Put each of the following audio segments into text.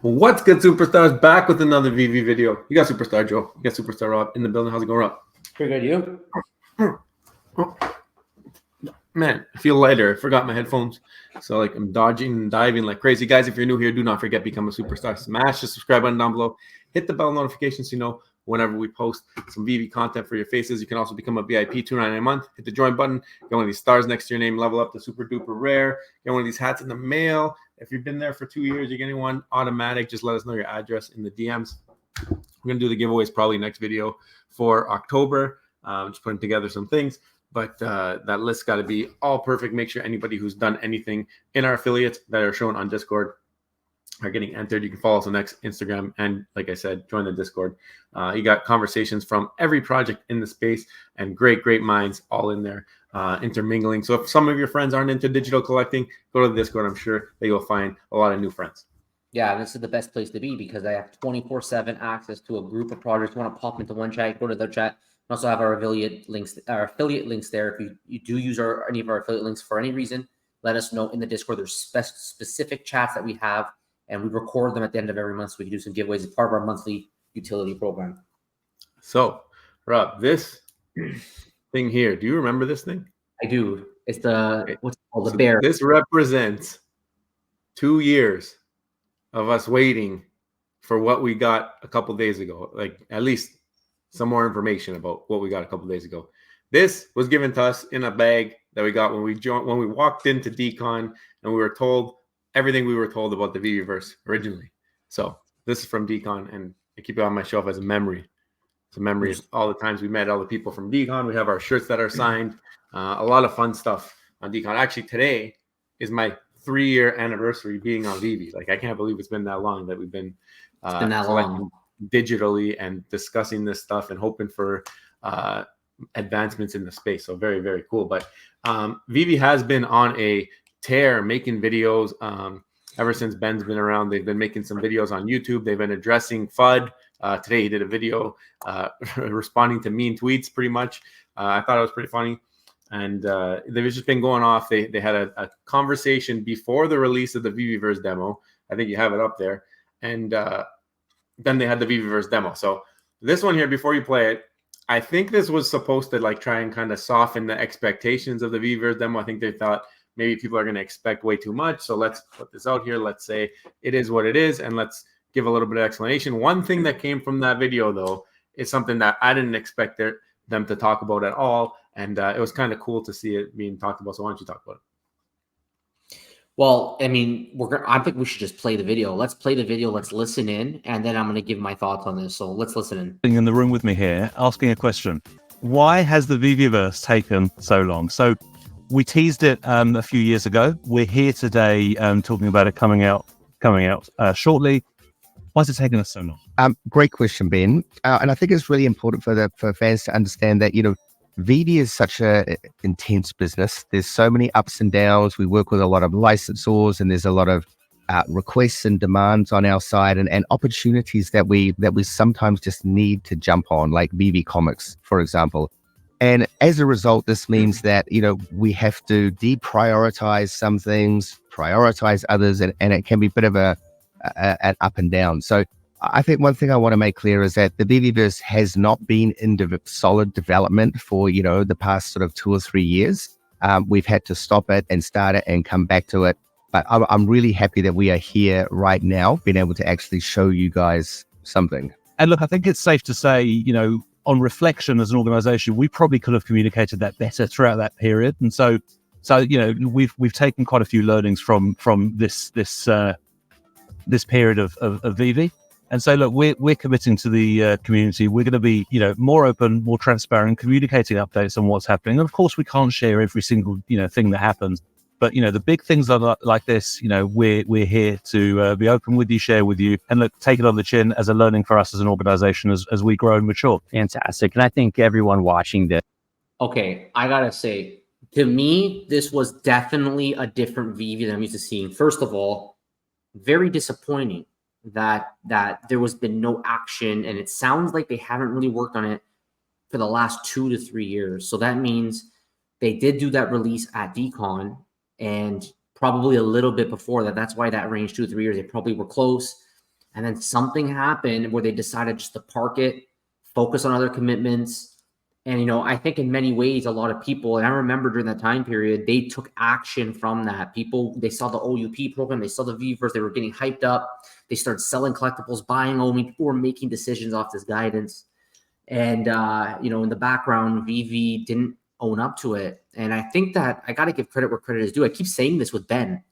What's good, superstars? Back with another VeVe video. You got Superstar Joe. You got Superstar Rob in the building. How's it going, Rob? Pretty good, you? Man, I feel lighter. I forgot my headphones. So, I'm dodging and diving like crazy. Guys, if you're new here, do not forget, become a superstar. Smash the subscribe button down below. Hit the bell notifications so you know whenever we post some VeVe content for your faces. You can also become a VIP, $2.99 a month. Hit the join button. Get one of these stars next to your name. Level up to super duper rare. Get one of these hats in the mail. If you've been there for 2 years, you're getting one automatic. Just let us know your address in the DMs. We're going to do the giveaways probably next video for October. Just putting together some things. But that list got to be all perfect. Make sure anybody who's done anything in our affiliates that are shown on Discord are getting entered. You can follow us on Instagram. And like I said, join the Discord. You got conversations from every project in the space and great minds all in there intermingling. So if some of your friends aren't into digital collecting, go to the Discord. I'm sure that you'll find a lot of new friends. Yeah, this is the best place to be because I have 24/7 access to a group of projects. You want to pop into one chat, go to the chat. We also have our affiliate links there. If you do use any of our affiliate links for any reason, let us know in the Discord. There's specific chats that we have, and we record them at the end of every month so we can do some giveaways as part of our monthly utility program. So, Rob, this thing here, do you remember this thing? I do. It's what's it called? The bear. This represents 2 years of us waiting for what we got a couple days ago, like at least some more information about what we got a couple days ago. This was given to us in a bag that we got when we walked into Decon, and we were told everything we were told about the Veveverse originally. So this is from Decon, and I keep it on my shelf as a memory. It's a memory of all the times we met all the people from Decon. We have our shirts that are signed. A lot of fun stuff on Decon. Actually, today is my 3-year anniversary being on VeVe. Like, I can't believe it's been that long that we've been collecting digitally and discussing this stuff and hoping for advancements in the space. So very cool. But VeVe has been on a tear making videos ever since Ben's been around. They've been making some videos on YouTube. They've been addressing FUD. Today he did a video responding to mean tweets pretty much. I thought it was pretty funny. And they've just been going off. They had a conversation before the release of the Veveverse demo. I think you have it up there. And then they had the Veveverse demo. So this one here, before you play it, I think this was supposed to try and kind of soften the expectations of the Veveverse demo. I think they thought maybe people are going to expect way too much. So let's put this out here. Let's say it is what it is, and let's give a little bit of explanation. One thing that came from that video, though, is something that I didn't expect them to talk about at all. And it was kind of cool to see it being talked about. So why don't you talk about it? Well, I mean, I think we should just play the video. Let's play the video. Let's listen in, and then I'm going to give my thoughts on this. So let's listen in. In the room with me here, asking a question: why has the Veveverse taken so long? So we teased it a few years ago. We're here today talking about it coming out shortly. Why is it taking us so long? Great question, Ben. And I think it's really important for fans to understand that VeVe is such a intense business. There's so many ups and downs. We work with a lot of licensors, and there's a lot of requests and demands on our side, and opportunities that we sometimes just need to jump on, like VeVe Comics, for example. And as a result, this means that we have to deprioritize some things, prioritize others, and it can be a bit of an up and down. So I think one thing I want to make clear is that the Veveverse has not been in solid development for, the past sort of 2 or 3 years. We've had to stop it and start it and come back to it. But I'm really happy that we are here right now, being able to actually show you guys something. And look, I think it's safe to say, on reflection as an organization, we probably could have communicated that better throughout that period. And so we've taken quite a few learnings from this period of VeVe. And so, look, we're committing to the community. We're going to be, more open, more transparent, communicating updates on what's happening. And of course, we can't share every single, thing that happens. But, the big things like this, we're here to be open with you, share with you, and look, take it on the chin as a learning for us as an organization as we grow and mature. Fantastic. And I think everyone watching this. Okay, I got to say, to me, this was definitely a different VeVe than I'm used to seeing. First of all, very disappointing that there was been no action, and it sounds like they haven't really worked on it for the last 2 to 3 years. So that means they did do that release at Decon, and probably a little bit before that. That's why that range 2 to 3 years, they probably were close. And then something happened where they decided just to park it, focus on other commitments. And, you know, I think in many ways, a lot of people, and I remember during that time period, they took action from that. People, they saw the OUP program, they saw the Veveverse, they were getting hyped up. They started selling collectibles, buying OMI. People were making decisions off this guidance. And, you know, in the background, VeVe didn't own up to it. And I think that I got to give credit where credit is due. I keep saying this with Ben.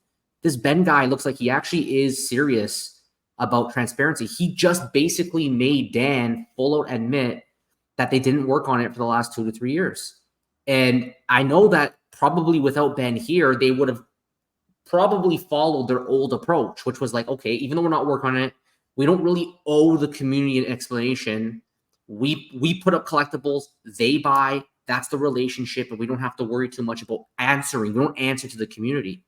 This Ben guy looks like he actually is serious about transparency. He just basically made Dan full out admit that they didn't work on it for the last 2 to 3 years. And I know that probably without Ben here, they would have probably followed their old approach, which was like, okay, even though we're not working on it, we don't really owe the community an explanation. We put up collectibles, they buy, that's the relationship, and we don't have to worry too much about answering. We don't answer to the community.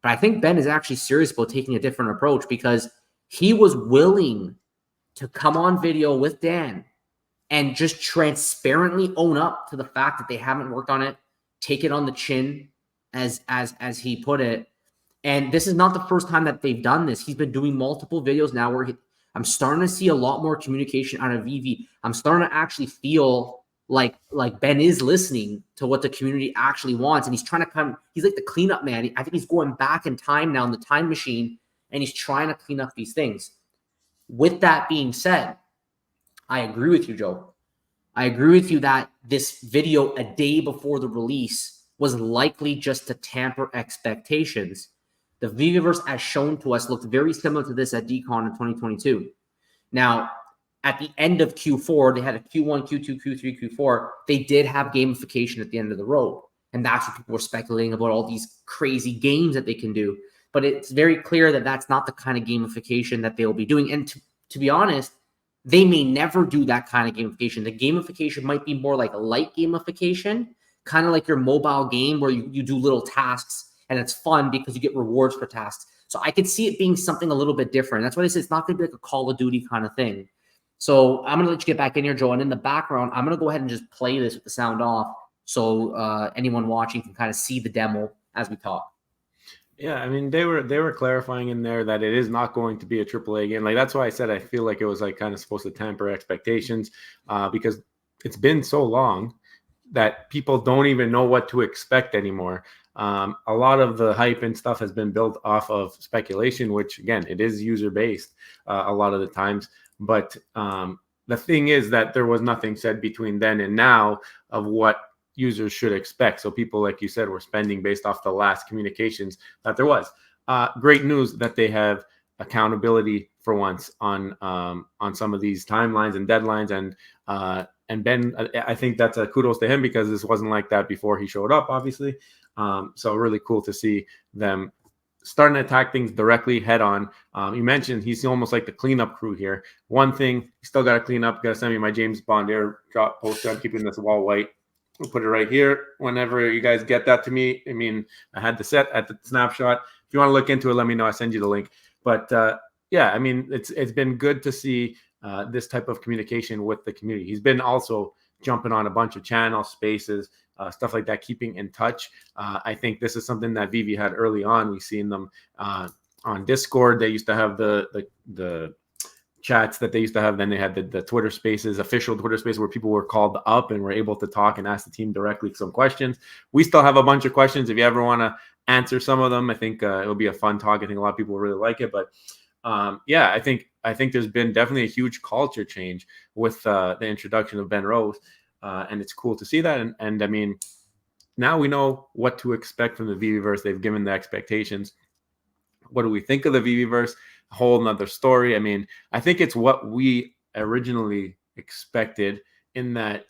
But I think Ben is actually serious about taking a different approach, because he was willing to come on video with Dan and just transparently own up to the fact that they haven't worked on it, take it on the chin, as he put it. And this is not the first time that they've done this. He's been doing multiple videos now where I'm starting to see a lot more communication out of VeVe. I'm starting to actually feel like Ben is listening to what the community actually wants. And he's trying to come, he's like the cleanup man. I think he's going back in time now in the time machine, and he's trying to clean up these things. With that being said, I agree with you, Joe. I agree with you that this video a day before the release was likely just to tamper expectations. The Veveverse, as shown to us, looked very similar to this at DCon in 2022. Now, at the end of Q4, they had a Q1, Q2, Q3, Q4. They did have gamification at the end of the road. And that's what people were speculating about, all these crazy games that they can do. But it's very clear that that's not the kind of gamification that they'll be doing. And to be honest, they may never do that kind of gamification. The gamification might be more like a light gamification, kind of like your mobile game where you do little tasks and it's fun because you get rewards for tasks. So I could see it being something a little bit different. That's why I say it's not going to be like a Call of Duty kind of thing. So I'm going to let you get back in here, Joe. And in the background, I'm going to go ahead and just play this with the sound off so anyone watching can kind of see the demo as we talk. Yeah, I mean, they were clarifying in there that it is not going to be a AAA game. Like, that's why I said I feel like it was like kind of supposed to temper expectations, because it's been so long that people don't even know what to expect anymore. A lot of the hype and stuff has been built off of speculation, which again, it is user based a lot of the times. But the thing is that there was nothing said between then and now of what users should expect. So people, like you said, were spending based off the last communications that there was. Great news that they have accountability for once on some of these timelines and deadlines. And Ben, I think that's a kudos to him, because this wasn't like that before he showed up, obviously. So really cool to see them starting to attack things directly head on. You mentioned he's almost like the cleanup crew here. One thing, you still got to clean up. Got to send me my James Bond airdrop poster. I'm keeping this wall white. We'll put it right here whenever you guys get that to me. I mean, I had the set at the snapshot. If you want to look into it, let me know. I'll send you the link. But yeah, I mean, it's been good to see this type of communication with the community. He's been also jumping on a bunch of channel spaces, stuff like that, keeping in touch. I think this is something that VeVe had early on. We've seen them on Discord. They used to have the chats that they used to have. Then they had the Twitter spaces, official Twitter space, where people were called up and were able to talk and ask the team directly some questions. We still have a bunch of questions. If you ever want to answer some of them, I think it'll be a fun talk. I think a lot of people will really like it. But yeah, I think there's been definitely a huge culture change with the introduction of Ben Rose. And it's cool to see that. And I mean, now we know what to expect from the Veveverse. They've given the expectations. What do we think of the Veveverse? A whole nother story. I mean, I think it's what we originally expected, in that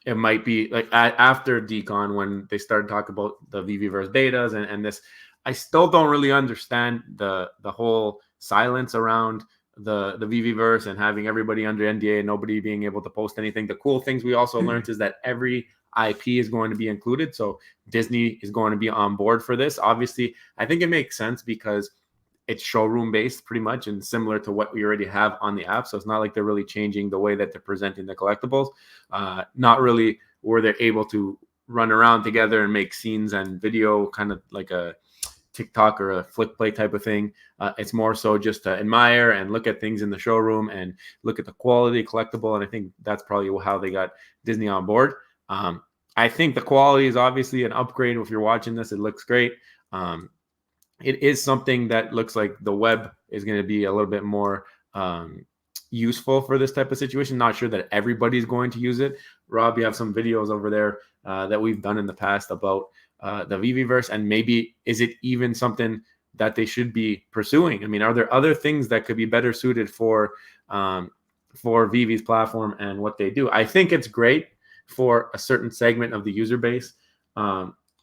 it might be like after DCon, when they started talking about the Veveverse betas and this. I still don't really understand the whole silence around the Veveverse and having everybody under NDA and nobody being able to post anything. The cool things we also learned is that every IP is going to be included. So Disney is going to be on board for this. Obviously, I think it makes sense because it's showroom based pretty much and similar to what we already have on the app. So it's not like they're really changing the way that they're presenting the collectibles. Not really where they're able to run around together and make scenes and video, kind of like a TikTok or a flick play type of thing. It's more so just to admire and look at things in the showroom and look at the quality, collectible. And I think that's probably how they got Disney on board. I think the quality is obviously an upgrade. If you're watching this, it looks great. It is something that looks like the web is going to be a little bit more useful for this type of situation. Not sure that everybody's going to use it. Rob, you have some videos over there that we've done in the past about the Veveverse, and maybe is it even something that they should be pursuing? I mean, are there other things that could be better suited for VeVe's platform and what they do? I think it's great for a certain segment of the user base.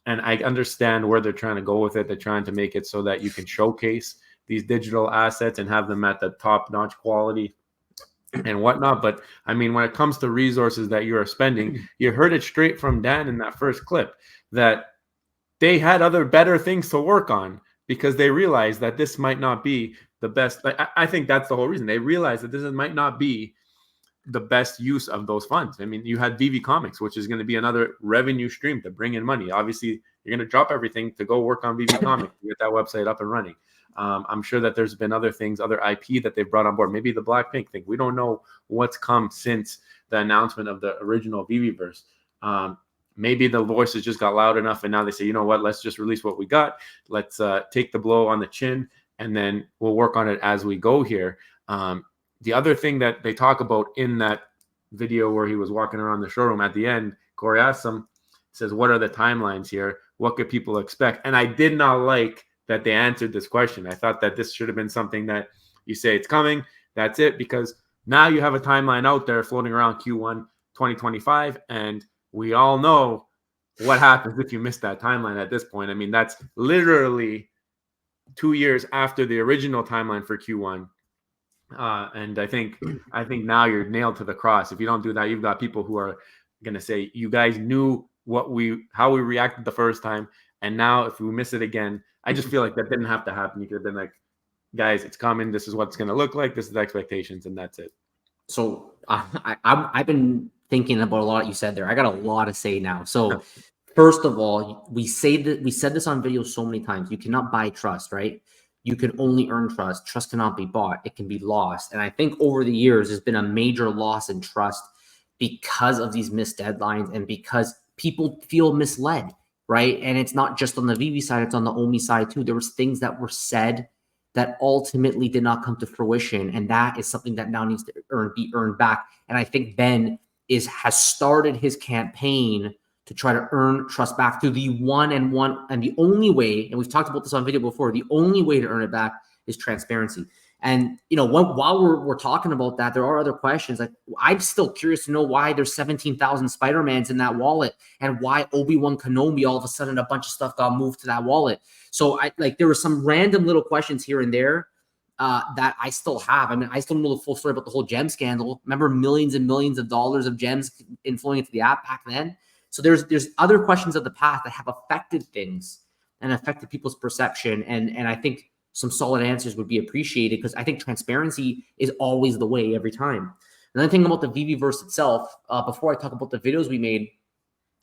And I understand where they're trying to go with it. They're trying to make it so that you can showcase these digital assets and have them at the top-notch quality and whatnot. But I mean, when it comes to resources that you are spending, you heard it straight from Dan in that first clip that they had other better things to work on because they realized that this might not be the best. I think that's the whole reason. They realized that this might not be the best use of those funds. I mean, you had VeVe Comics, which is going to be another revenue stream to bring in money. Obviously, you're going to drop everything to go work on VeVe Comics to get that website up and running. I'm sure that there's been other things, other IP that they've brought on board. Maybe the Blackpink thing. We don't know what's come since the announcement of the original Veveverse. Maybe the voices just got loud enough, and now they say, you know what, let's just release what we got. Let's take the blow on the chin, and then we'll work on it as we go here. The other thing that they talk about in that video where he was walking around the showroom at the end, Corey asked him, says, what are the timelines here? What could people expect? And I did not like that they answered this question. I thought that this should have been something that you say it's coming, that's it, because now you have a timeline out there floating around Q1 2025, and we all know what happens if you miss that timeline at this point. I mean, that's literally 2 years after the original timeline for Q1. And I think now you're nailed to the cross. If you don't do that, you've got people who are going to say, you guys knew how we reacted the first time, and now if we miss it again, I just feel like that didn't have to happen. You could have been like, guys, it's coming. This is what it's going to look like. This is the expectations, and that's it. So I've been thinking about a lot you said there. I got a lot to say now. So first of all, we said this on video so many times. You cannot buy trust, right? You can only earn trust. Trust cannot be bought. It can be lost. And I think over the years, there's been a major loss in trust because of these missed deadlines and because people feel misled, right? And it's not just on the VeVe side, it's on the OMI side too. There was things that were said that ultimately did not come to fruition. And that is something that now needs to be earned back. And I think Ben has started his campaign to try to earn trust back through the one and the only way, and we've talked about this on video before, the only way to earn it back is transparency. And, you know, while we're talking about that, there are other questions. Like, I'm still curious to know why there's 17,000 Spider-Mans in that wallet and why Obi-Wan Kenobi, all of a sudden, a bunch of stuff got moved to that wallet. So there were some random little questions here and there that I still have. I mean, I still don't know the full story about the whole gem scandal. Remember millions and millions of dollars of gems inflowing into the app back then? So there's other questions of the past that have affected things and affected people's perception. And I think some solid answers would be appreciated because I think transparency is always the way every time. Another thing about the Veveverse itself, before I talk about the videos we made,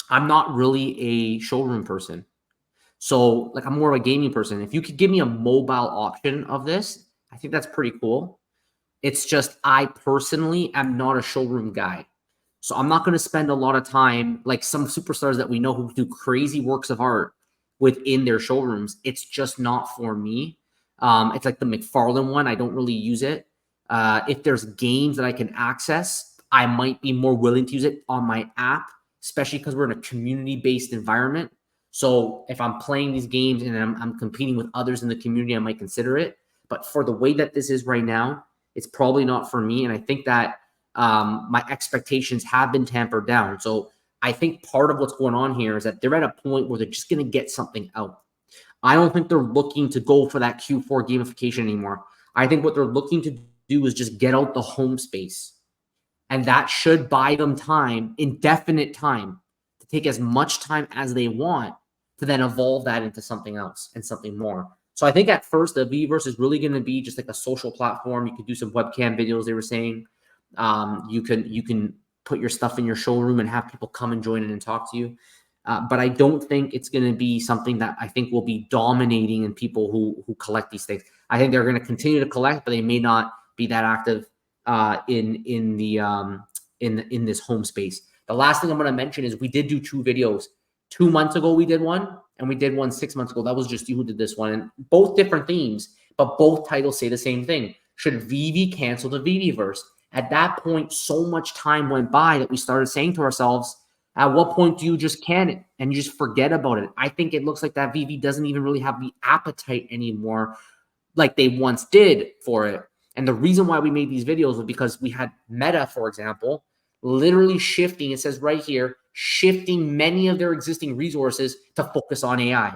I'm not really a showroom person. So like I'm more of a gaming person. If you could give me a mobile option of this, I think that's pretty cool. It's just I personally am not a showroom guy. So I'm not going to spend a lot of time like some superstars that we know who do crazy works of art within their showrooms. It's just not for me. It's like the McFarlane one. I don't really use it. If there's games that I can access, I might be more willing to use it on my app, especially because we're in a community-based environment. So if I'm playing these games and I'm competing with others in the community, I might consider it. But for the way that this is right now, it's probably not for me. And I think that my expectations have been tampered down. So I think part of what's going on here is that they're at a point where they're just going to get something out. I don't think they're looking to go for that Q4 gamification anymore. I think what they're looking to do is just get out the home space. And that should buy them time, indefinite time, to take as much time as they want to then evolve that into something else and something more. So I think at first the Veveverse is really going to be just like a social platform. You could do some webcam videos, they were saying. You can put your stuff in your showroom and have people come and join in and talk to you. But I don't think it's going to be something that I think will be dominating in people who collect these things. I think they're going to continue to collect, but they may not be that active in this home space. The last thing I'm going to mention is we did do 2 videos. 2 months ago we did one, and we did one 6 months ago. That was just you who did this one, and both different themes, but both titles say the same thing. Should VeVe cancel the Veveverse? At that point, so much time went by that we started saying to ourselves, at what point do you just can it and you just forget about it? I think it looks like that VeVe doesn't even really have the appetite anymore like they once did for it. And the reason why we made these videos was because we had Meta, for example, literally shifting, it says right here, shifting many of their existing resources to focus on AI.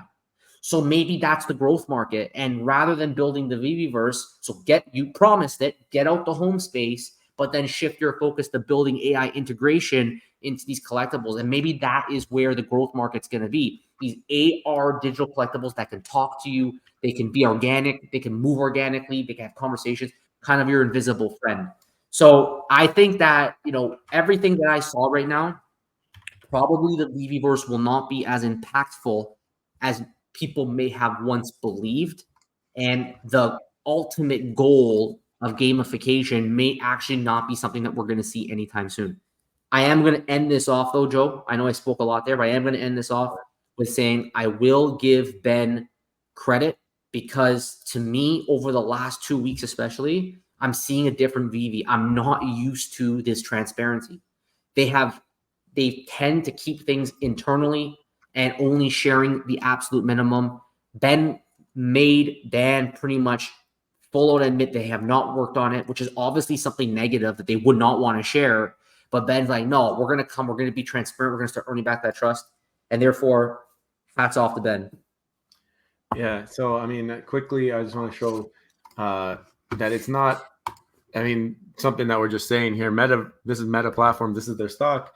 So maybe that's the growth market. And rather than building the Veveverse, so you promised it, get out the home space, but then shift your focus to building AI integration into these collectibles. And maybe that is where the growth market's going to be. These AR digital collectibles that can talk to you, they can be organic, they can move organically, they can have conversations, kind of your invisible friend. So I think that, everything that I saw right now, probably the Veveverse will not be as impactful as people may have once believed. And the ultimate goal of gamification may actually not be something that we're going to see anytime soon. I am going to end this off, though, Joe. I know I spoke a lot there, but I am going to end this off with saying I will give Ben credit because to me, over the last 2 weeks especially, I'm seeing a different VeVe. I'm not used to this transparency. They tend to keep things internally and only sharing the absolute minimum. Ben made Dan pretty much full out admit they have not worked on it, which is obviously something negative that they would not want to share. But Ben's like, no, we're going to be transparent. We're going to start earning back that trust. And therefore, hats off to Ben. Yeah. So, I mean, quickly, I just want to show that it's not, something that we're just saying here. Meta, this is Meta platform. This is their stock.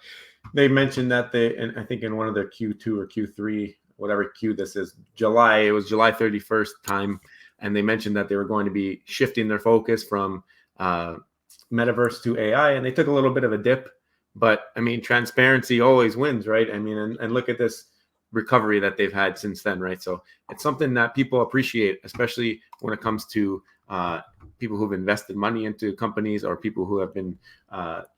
They mentioned that and I think in one of their Q2 or Q3, whatever Q this is, it was July 31st time. And they mentioned that they were going to be shifting their focus from metaverse to AI. And they took a little bit of a dip. But, transparency always wins, right? And look at this recovery that they've had since then, right? So it's something that people appreciate, especially when it comes to people who've invested money into companies or people who have been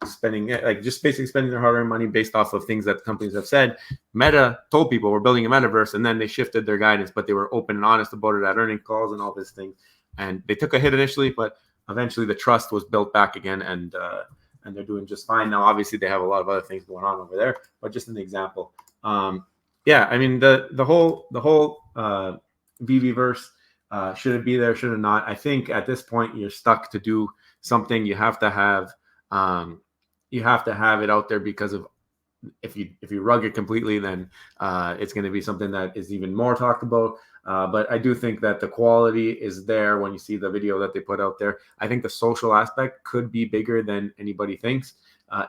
spending their hard-earned money based off of things that companies have said. Meta told people we're building a metaverse, and then they shifted their guidance, but they were open and honest about it at earnings calls and all this thing. And they took a hit initially, but eventually the trust was built back again, and they're doing just fine now. Obviously, they have a lot of other things going on over there, but just an example. The whole Veveverse. Should it be there? Should it not? I think at this point you're stuck to do something. You have to have it out there because of if you rug it completely, then it's going to be something that is even more talked about. But I do think that the quality is there when you see the video that they put out there. I think the social aspect could be bigger than anybody thinks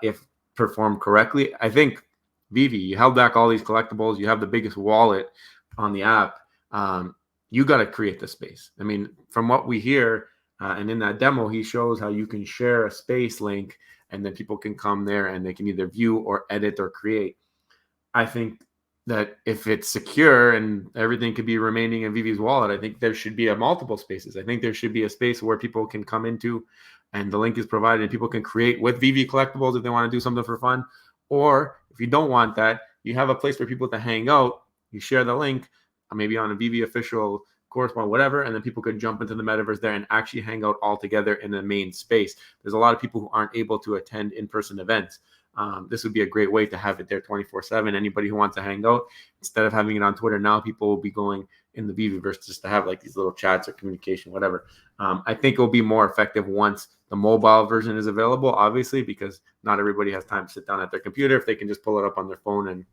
if performed correctly. I think VeVe, you held back all these collectibles. You have the biggest wallet on the app. You got to create the space. From what we hear, and in that demo, he shows how you can share a space link and then people can come there and they can either view or edit or create. I think that if it's secure and everything could be remaining in VeVe's wallet, I think there should be multiple spaces. I think there should be a space where people can come into and the link is provided and people can create with VeVe collectibles if they want to do something for fun. Or if you don't want that, you have a place for people to hang out. You share the link, maybe on a VeVe official correspondent, whatever, and then people could jump into the metaverse there and actually hang out all together in the main space. There's a lot of people who aren't able to attend in-person events. This would be a great way to have it there 24/7. Anybody who wants to hang out, instead of having it on Twitter, now people will be going in the Veveverse just to have like these little chats or communication, whatever. I think it will be more effective once the mobile version is available, obviously, because not everybody has time to sit down at their computer. If they can just pull it up on their phone and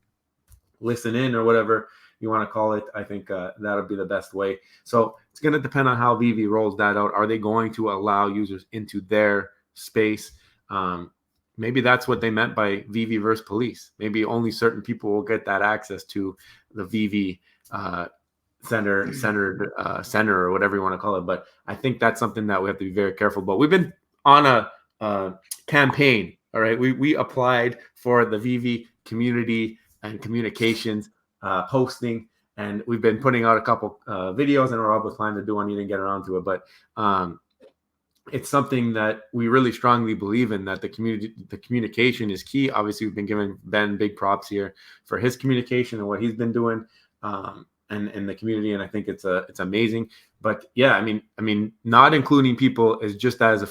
listen in or whatever you want to call it, I think that'll be the best way. So it's going to depend on how VeVe rolls that out. Are they going to allow users into their space? Maybe that's what they meant by Veveverse police. Maybe only certain people will get that access to the VeVe center or whatever you want to call it. But I think that's something that we have to be very careful about. We've been on a campaign. All right. We applied for the VeVe community and communications posting, and we've been putting out a couple videos, and we're always planning to do one. You didn't get around to it, but it's something that we really strongly believe in, that the communication is key. Obviously, we've been giving Ben big props here for his communication and what he's been doing and the community, and I think it's amazing. But yeah, I mean, not including people is just as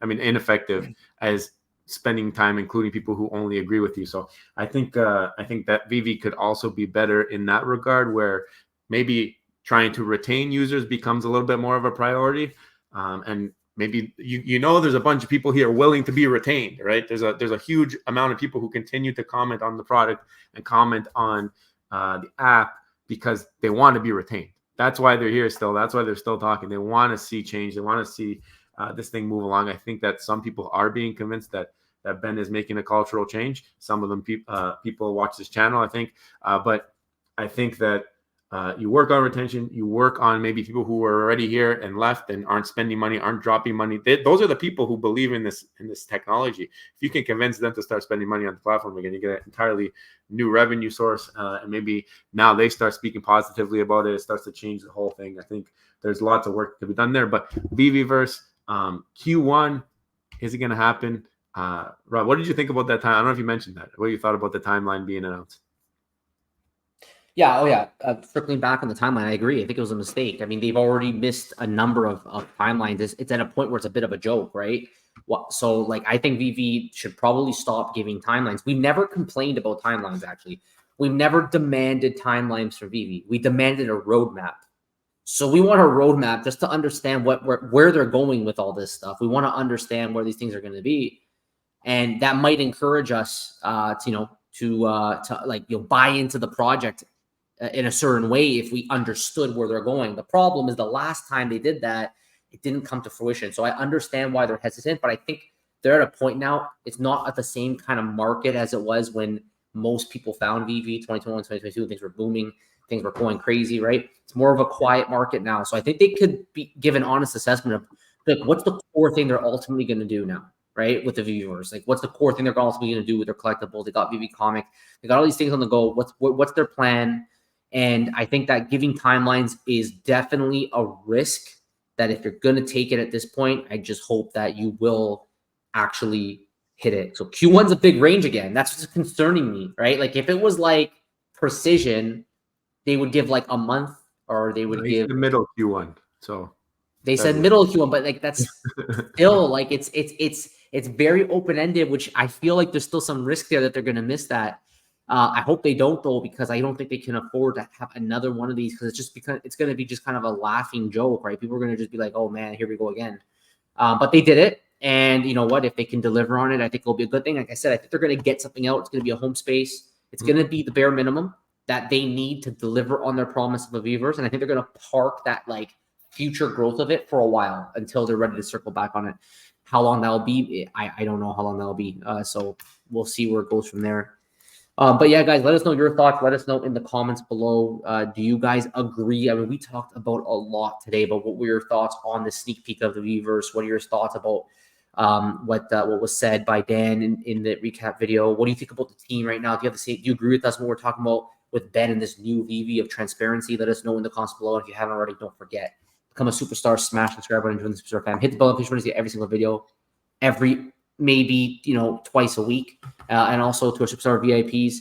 ineffective as spending time including people who only agree with you. So I think that VeVe could also be better in that regard, where maybe trying to retain users becomes a little bit more of a priority, and maybe there's a bunch of people here willing to be retained, right? There's a huge amount of people who continue to comment on the product and comment on the app because they want to be retained. That's why they're here still. That's why they're still talking. They want to see change. They want to see this thing move along. I think that some people are being convinced that Ben is making a cultural change. Some of them people watch this channel, I think, but I think that you work on retention. You work on maybe people who are already here and left and aren't spending money, aren't dropping money. Those are the people who believe in this technology. If you can convince them to start spending money on the platform again, you get an entirely new revenue source, and maybe now they start speaking positively about it. It starts to change the whole thing. I think there's lots of work to be done there. But Veveverse Q1, is it going to happen? Rob, what did you think about that time? I don't know if you mentioned that. What you thought about the timeline being announced? Yeah. Oh, yeah. Circling back on the timeline, I agree. I think it was a mistake. I mean, they've already missed a number of timelines. It's at a point where it's a bit of a joke, right? So, like, I think VeVe should probably stop giving timelines. We've never complained about timelines, actually. We've never demanded timelines for VeVe. We demanded a roadmap. So we want a roadmap just to understand where they're going with all this stuff. We want to understand where these things are going to be. And that might encourage us, to buy into the project in a certain way if we understood where they're going. The problem is the last time they did that, it didn't come to fruition. So I understand why they're hesitant, but I think they're at a point now, it's not at the same kind of market as it was when most people found VeVe 2021, 2022. Things were booming. Things were going crazy, right? It's more of a quiet market now. So I think they could give an honest assessment of, like, what's the core thing they're ultimately going to do now, right? With the Veveverse, like, what's the core thing they're ultimately going to do with their collectibles? They got VeVe Comic. They got all these things on the go. What's their plan? And I think that giving timelines is definitely a risk, that if you're going to take it at this point, I just hope that you will actually hit it. So Q1's a big range again. That's what's concerning me, right? Like, if it was like precision, they would give like a month, or they would give the middle Q1. So they said middle Q1, but like that's still like it's very open-ended, which I feel like there's still some risk there that they're going to miss that. I hope they don't, though, because I don't think they can afford to have another one of these, because it's going to be just kind of a laughing joke, right? People are going to just be like, oh man, here we go again. But they did it. And you know what? If they can deliver on it, I think it'll be a good thing. Like I said, I think they're going to get something out. It's going to be a home space. It's going to be the bare minimum that they need to deliver on their promise of a Veveverse. And I think they're going to park that like future growth of it for a while until they're ready to circle back on it. How long that'll be, I don't know how long that'll be. So we'll see where it goes from there. But yeah, guys, let us know your thoughts. Let us know in the comments below. Do you guys agree? I mean, we talked about a lot today, but what were your thoughts on the sneak peek of the Veveverse? What are your thoughts about what was said by Dan in the recap video? What do you think about the team right now? Do you agree with us what we're talking about with Ben and this new VeVe of transparency? Let us know in the comments below. And if you haven't already, don't forget, become a superstar, smash the subscribe button, join the superstar fam, hit the bell notification to see every single video, maybe twice a week, and also to our superstar VIPs.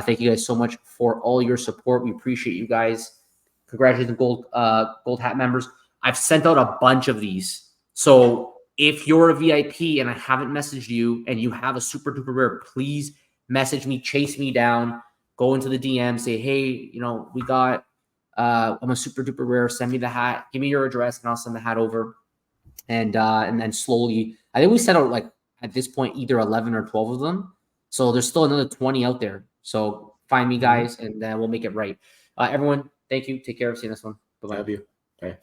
Thank you guys so much for all your support. We appreciate you guys. Congratulations, gold hat members. I've sent out a bunch of these. So if you're a VIP and I haven't messaged you and you have a super duper rare, please message me, chase me down, go into the DM, say, hey, we got, I'm a super duper rare. Send me the hat. Give me your address and I'll send the hat over. And then slowly, I think we sent out, like, at this point, either 11 or 12 of them. So there's still another 20 out there. So find me, guys, and then we'll make it right. Everyone, thank you. Take care. See you next one. Bye-bye. Love you. Bye.